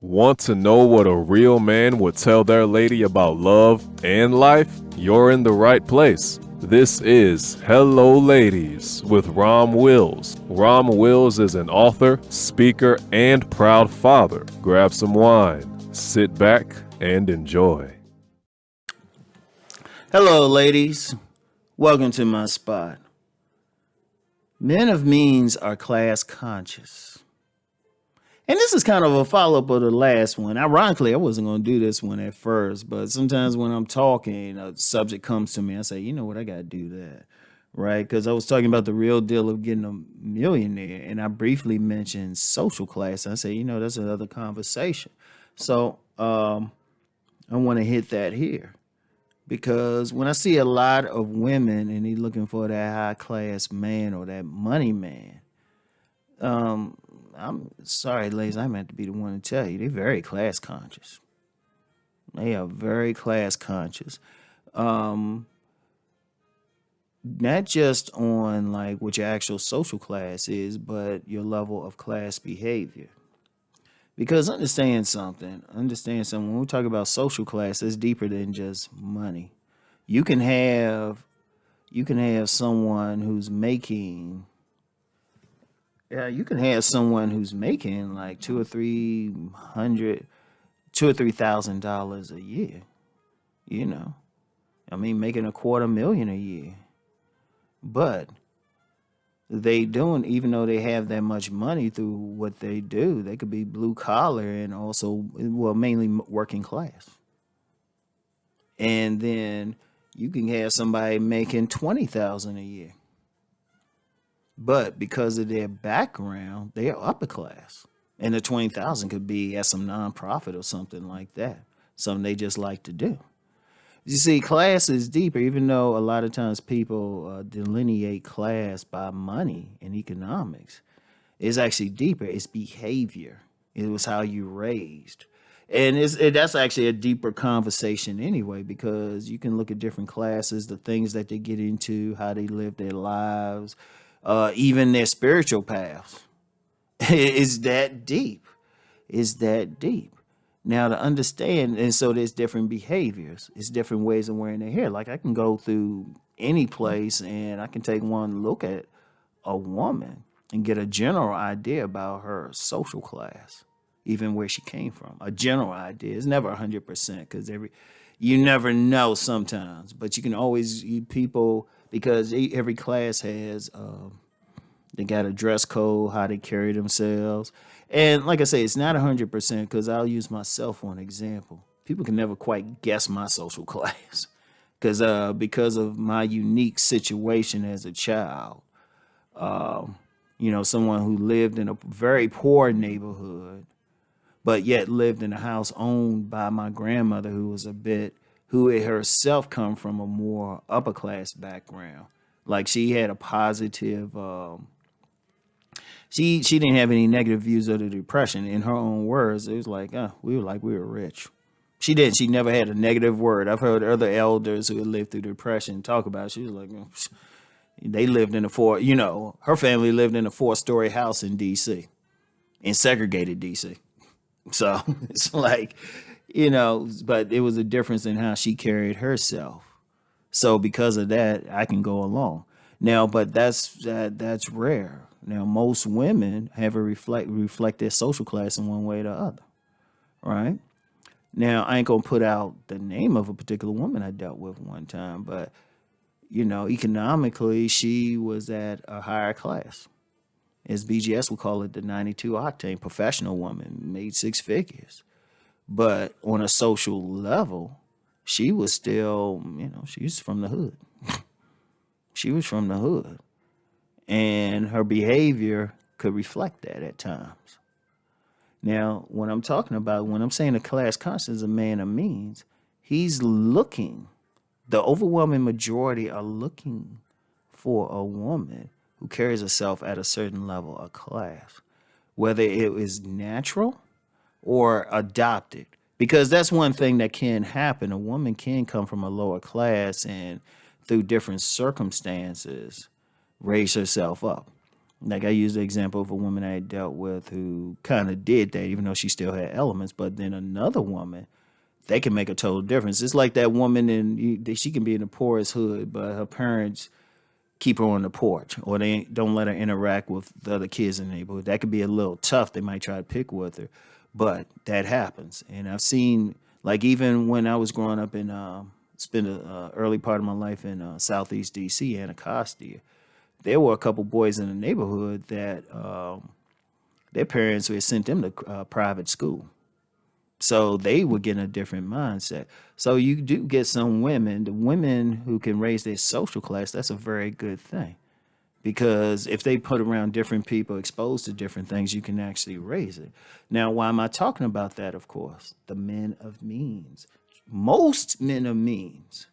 Want to know what a real man would tell their lady about love and life? You're in the right place. This is Hello Ladies with Rom Wills. Rom Wills is an author, speaker, and proud father. Grab some wine, sit back, and enjoy. Hello, ladies. Welcome to my spot. Men of means are class conscious. And this is kind of a follow up of the last one. Ironically, I wasn't going to do this one at first, but sometimes when I'm talking, a subject comes to me. I say, you know what, I got to do that. Right? Because I was talking about the real deal of getting a millionaire, and I briefly mentioned social class. I say, that's another conversation. So I want to hit that here. Because when I see a lot of women and they looking for that high class man or that money man, I'm sorry, ladies, I'm meant to be the one to tell you they're very class conscious. They are very class conscious. Not just on like what your actual social class is, but your level of class behavior. Because understand something. When we talk about social class, it's deeper than just money. You can have someone who's making you can have someone who's making like $2,000 or $3,000 a year. You know, I mean, making $250,000 a year, but they doing even though they have that much money through what they do, they could be blue collar and also mainly working class. And then you can have somebody making 20,000 a year. But because of their background, they are upper class. And the 20,000 could be at some nonprofit or something like that. Something they just like to do. You see, class is deeper, even though a lot of times people delineate class by money and economics. It's actually deeper. It's behavior. It was how you raised. And that's actually a deeper conversation anyway, because you can look at different classes, the things that they get into, how they live their lives, even their spiritual paths. It's that deep. It's that deep. Now to understand, and so there's different behaviors. It's different ways of wearing their hair. Like I can go through any place and I can take one look at a woman and get a general idea about her social class, even where she came from. A general idea. It's never 100% because you never know sometimes, but you can always people because every class has they got a dress code, how they carry themselves. And like I say, it's not 100% because I'll use myself for an example. People can never quite guess my social class because of my unique situation as a child. Someone who lived in a very poor neighborhood, but yet lived in a house owned by my grandmother who herself come from a more upper class background. Like she had a positive, she didn't have any negative views of the depression. In her own words, it was like, we were rich. She didn't. She never had a negative word. I've heard other elders who had lived through depression talk about it. She was like, they lived in her family lived in a 4-story house in D.C., in segregated D.C. So it's like, but it was a difference in how she carried herself. So because of that, I can go along. Now, but that's rare. Now, most women have a reflect their social class in one way or the other, right? Now, I ain't gonna put out the name of a particular woman I dealt with one time, but economically, she was at a higher class. As BGS would call it, the 92 octane professional woman, made 6 figures. But on a social level, she was still, she was from the hood. She was from the hood. And her behavior could reflect that at times. Now, when I'm saying a class conscious is a man of means, he's looking, the overwhelming majority are looking for a woman who carries herself at a certain level of class, whether it is natural or adopted. Because that's one thing that can happen. A woman can come from a lower class and through different circumstances raise herself up. Like I used the example of a woman I had dealt with who kind of did that, even though she still had elements. But then another woman, they can make a total difference. It's like that woman, she can be in the poorest hood, but her parents keep her on the porch, or they don't let her interact with the other kids in the neighborhood. That could be a little tough. They might try to pick with her, but that happens. And I've seen, like, even when I was growing up in, spent a early part of my life in Southeast DC, Anacostia, there were a couple boys in the neighborhood that their parents had sent them to private school. So they would get in a different mindset. So you do get some women, the women who can raise their social class, that's a very good thing. Because if they put around different people exposed to different things, you can actually raise it. Now, why am I talking about that? Of course, the men of means. Most men of means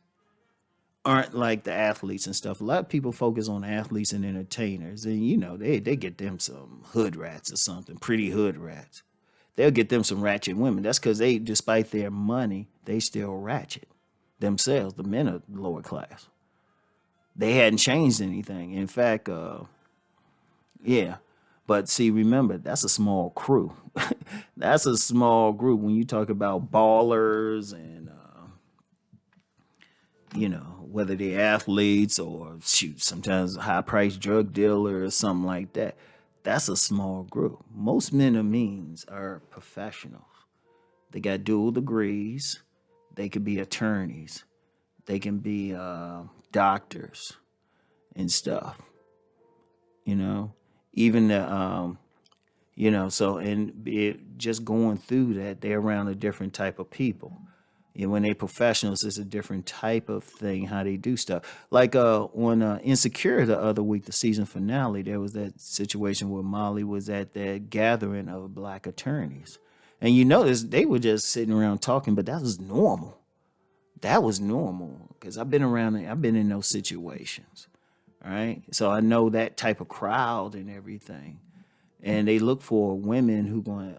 aren't like the athletes and stuff. A lot of people focus on athletes and entertainers, and they get them some hood rats or something, pretty hood rats. They'll get them some ratchet women. That's because they, despite their money, they still ratchet themselves. The men are lower class. They hadn't changed anything. In fact, yeah. But see, remember, that's a small crew. That's a small group when you talk about ballers and, whether they're athletes or shoot, sometimes high priced drug dealers or something like that. That's a small group. Most men of means are professionals. They got dual degrees. They could be attorneys. They can be doctors and stuff. You know, even the so and just going through that, they're around a different type of people. And when they professionals, it's a different type of thing how they do stuff. Like on Insecure the other week, the season finale, there was that situation where Molly was at that gathering of black attorneys, and you notice they were just sitting around talking, but that was normal. That was normal because I've been around. I've been in those situations. All right, so I know that type of crowd and everything, and they look for women who going.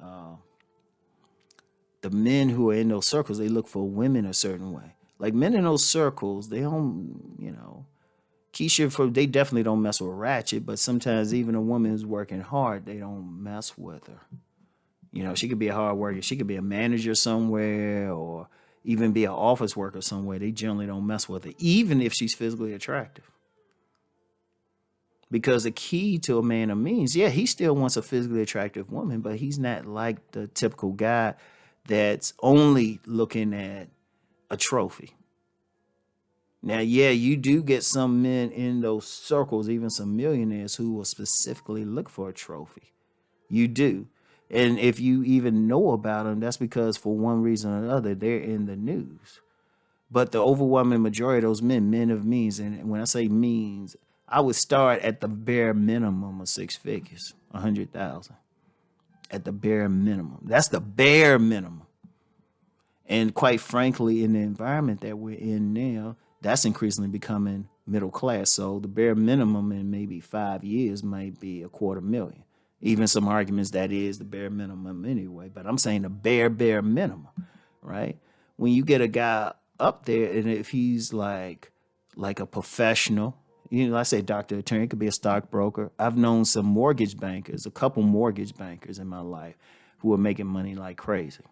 The men who are in those circles, they look for women a certain way. Like men in those circles, they don't, Keisha, they definitely don't mess with Ratchet, but sometimes even a woman who's working hard, they don't mess with her. She could be a hard worker. She could be a manager somewhere or even be an office worker somewhere. They generally don't mess with her, even if she's physically attractive. Because the key to a man of means, yeah, he still wants a physically attractive woman, but he's not like the typical guy that's only looking at a trophy. Now, yeah, you do get some men in those circles, even some millionaires who will specifically look for a trophy. You do. And if you even know about them, that's because for one reason or another, they're in the news. But the overwhelming majority of those men of means, and when I say means, I would start at the bare minimum of six figures, 100,000. At the bare minimum. That's the bare minimum. And quite frankly, in the environment that we're in now, that's increasingly becoming middle class. So the bare minimum in maybe 5 years might be $250,000. Even some arguments that is the bare minimum anyway. But I'm saying the bare minimum, right? When you get a guy up there, and if he's like a professional, I say doctor, attorney, it could be a stockbroker. I've known some mortgage bankers, a couple mortgage bankers in my life who are making money like crazy.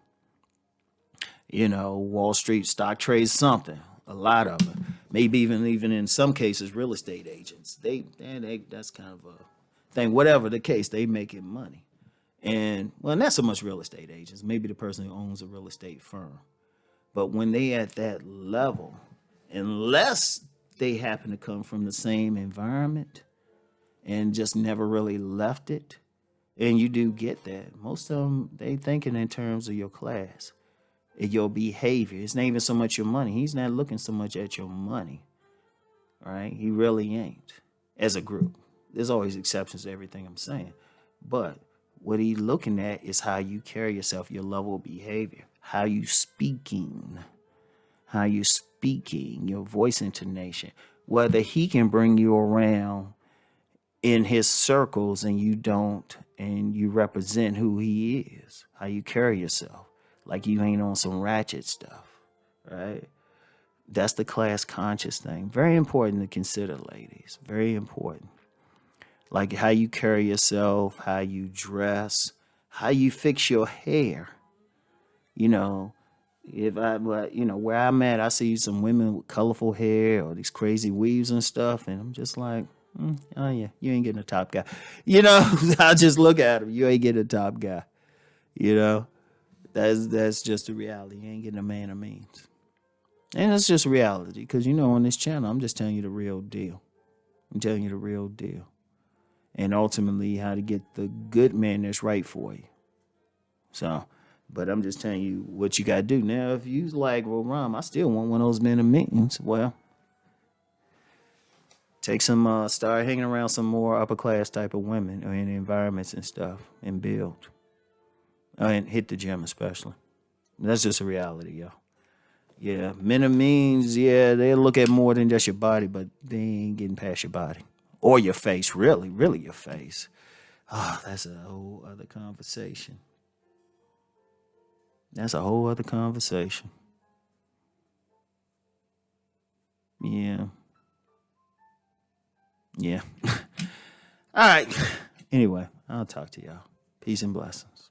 Wall Street stock trades something, a lot of it. Maybe even in some cases, real estate agents. They that's kind of a thing. Whatever the case, they making money. And not so much real estate agents, maybe the person who owns a real estate firm. But when they at that level, unless they happen to come from the same environment and just never really left it. And you do get that. Most of them, they thinking in terms of your class, your behavior. It's not even so much your money. He's not looking so much at your money, right? He really ain't as a group. There's always exceptions to everything I'm saying. But what he's looking at is how you carry yourself, your level of behavior, how you speaking, your voice intonation, whether he can bring you around in his circles and you don't, and you represent who he is, how you carry yourself, like you ain't on some ratchet stuff, right? That's the class conscious thing. Very important to consider, ladies. Very important. Like how you carry yourself, how you dress, how you fix your hair. You know, if I, but where I'm at, I see some women with colorful hair or these crazy weaves and stuff, and I'm just like, oh yeah, you ain't getting a top guy. I just look at him. You ain't getting a top guy. You know, that's just the reality. You ain't getting a man of means, and that's just reality. Because on this channel, I'm just telling you the real deal. I'm telling you the real deal, and ultimately how to get the good man that's right for you. So, but I'm just telling you what you got to do. Now, if you like, well, Rom, I still want one of those men of means. Well, take some, start hanging around some more upper class type of women or in environments and stuff and build. And hit the gym, especially. That's just a reality, yo. Yeah, men of means, yeah, they look at more than just your body, but they ain't getting past your body or your face, really, really your face. Oh, that's a whole other conversation. That's a whole other conversation. Yeah. Yeah. All right. Anyway, I'll talk to y'all. Peace and blessings.